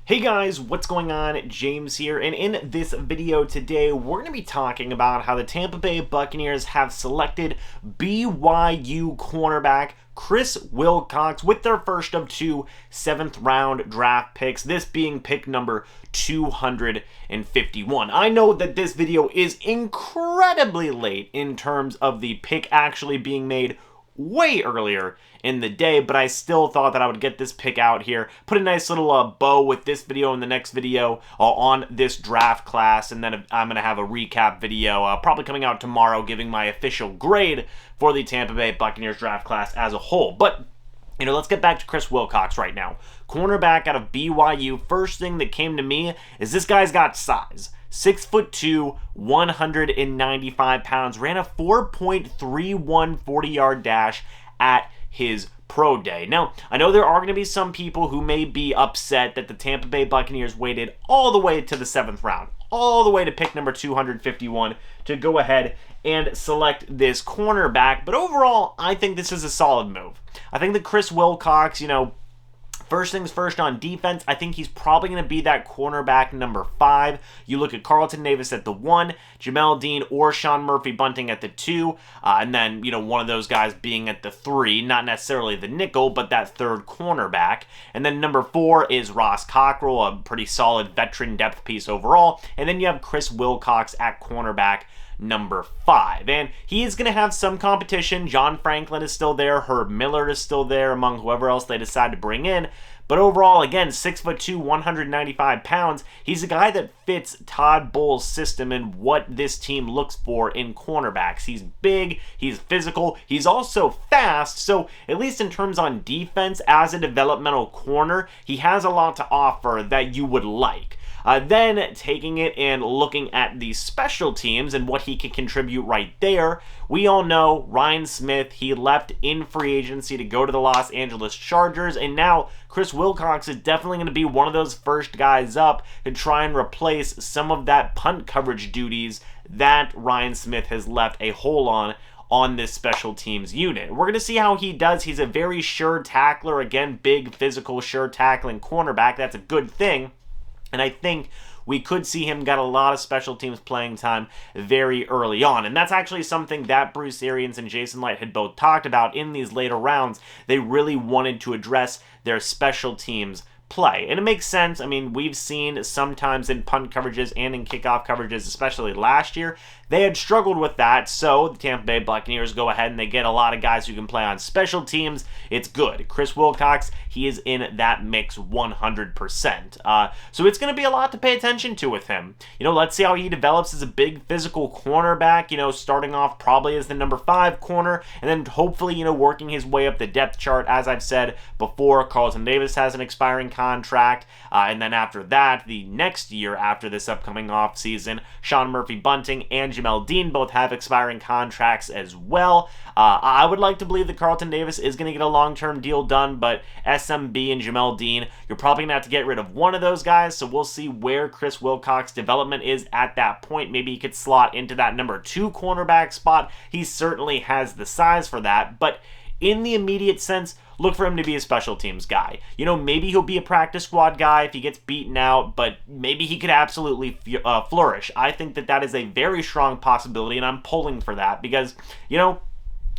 Hey guys, what's going on? James here, and in this video today, we're going to be talking about how the Tampa Bay Buccaneers have selected BYU cornerback Chris WILCOX with their first of two 7th round draft picks, this being pick number 251. I know that this video is incredibly late in terms of the pick actually being made way earlier in the day, but I still thought that I would get this pick out here, put a nice little bow with this video and the next video on this draft class, and then I'm going to have a recap video probably coming out tomorrow giving my official grade for the Tampa Bay Buccaneers draft class as a whole. But let's get back to Chris WILCOX right now. Cornerback out of BYU. First thing that came to me is this guy's got size. 6'2", 195 pounds, ran a 4.31 40-yard dash at his pro day. Now, I know there are going to be some people who may be upset that the Tampa Bay Buccaneers waited all the way to the 7th round, all the way to pick number 251 to go ahead and select this cornerback, but overall, I think this is a solid move. I think that Chris WILCOX, first things first on defense, I think he's probably going to be that cornerback number 5. You look at Carlton Davis at the 1, Jamel Dean or Sean Murphy-Bunting at the 2, and then, one of those guys being at the 3, not necessarily the nickel, but that third cornerback. And then number 4 is Ross Cockrell, a pretty solid veteran depth piece overall. And then you have Chris WILCOX at cornerback number 5, and he is going to have some competition. John Franklin is still there, Herb Miller is still there, among whoever else they decide to bring in. But overall, again, 6'2", 195 pounds, he's a guy that fits Todd Bowles' system and what this team looks for in cornerbacks. He's big, he's physical, he's also fast, so at least in terms on defense, as a developmental corner, he has a lot to offer that you would like. Then taking it and looking at the special teams and what he can contribute right there, we all know Ryan Smith, he left in free agency to go to the Los Angeles Chargers, and now Chris WILCOX is definitely going to be one of those first guys up to try and replace some of that punt coverage duties that Ryan Smith has left a hole on this special teams unit. We're going to see how he does. He's a very sure tackler, again, big, physical, sure tackling cornerback. That's a good thing. And I think we could see him get a lot of special teams playing time very early on. And that's actually something that Bruce Arians and Jason Licht had both talked about in these later rounds. They really wanted to address their special teams play. And it makes sense. I mean, we've seen sometimes in punt coverages and in kickoff coverages, especially last year, they had struggled with that, so the Tampa Bay Buccaneers go ahead and they get a lot of guys who can play on special teams. It's good. Chris WILCOX, he is in that mix 100%. So it's going to be a lot to pay attention to with him. Let's see how he develops as a big physical cornerback, starting off probably as the number 5 corner, and then hopefully, working his way up the depth chart. As I've said before, Carlton Davis has an expiring contract, and then after that, the next year after this upcoming offseason, Sean Murphy-Bunting and Jamel Dean both have expiring contracts as well. I would like to believe that Carlton Davis is going to get a long-term deal done, but SMB and Jamel Dean, you're probably going to have to get rid of one of those guys, so we'll see where Chris WILCOX's development is at that point. Maybe he could slot into that number 2 cornerback spot. He certainly has the size for that, but in the immediate sense, look for him to be a special teams guy. Maybe he'll be a practice squad guy if he gets beaten out, but maybe he could absolutely flourish. I think that is a very strong possibility, and I'm pulling for that because,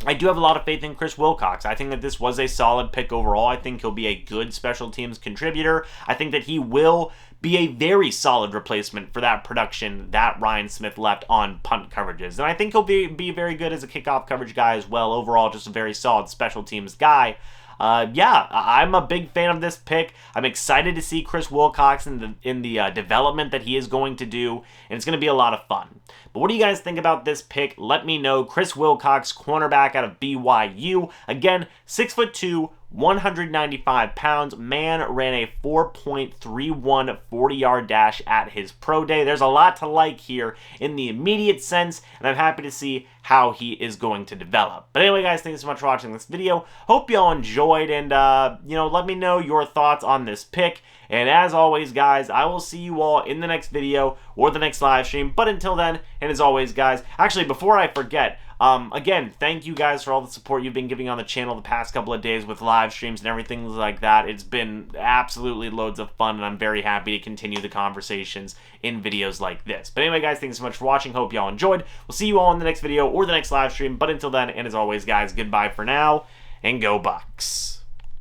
I do have a lot of faith in Chris WILCOX. I think that this was a solid pick overall. I think he'll be a good special teams contributor. I think that he will be a very solid replacement for that production that Ryan Smith left on punt coverages. And I think he'll be very good as a kickoff coverage guy as well. Overall, just a very solid special teams guy. I'm a big fan of this pick. I'm excited to see Chris WILCOX in the development that he is going to do, and it's going to be a lot of fun. But what do you guys think about this pick? Let me know. Chris WILCOX, cornerback out of BYU. Again, 6'2", 195 pounds. Man ran a 4.31 40-yard dash at his pro day. There's a lot to like here in the immediate sense, and I'm happy to see how he is going to develop. But anyway, guys, thanks so much for watching this video. Hope you all enjoyed, and, let me know your thoughts on this pick. And as always, guys, I will see you all in the next video or the next live stream. But until then, and as always, guys, actually, before I forget, Again, thank you guys for all the support you've been giving on the channel the past couple of days with live streams and everything like that. It's been absolutely loads of fun, and I'm very happy to continue the conversations in videos like this. But anyway, guys, thanks so much for watching. Hope y'all enjoyed. We'll see you all in the next video or the next live stream. But until then, and as always, guys, goodbye for now, and go Bucs.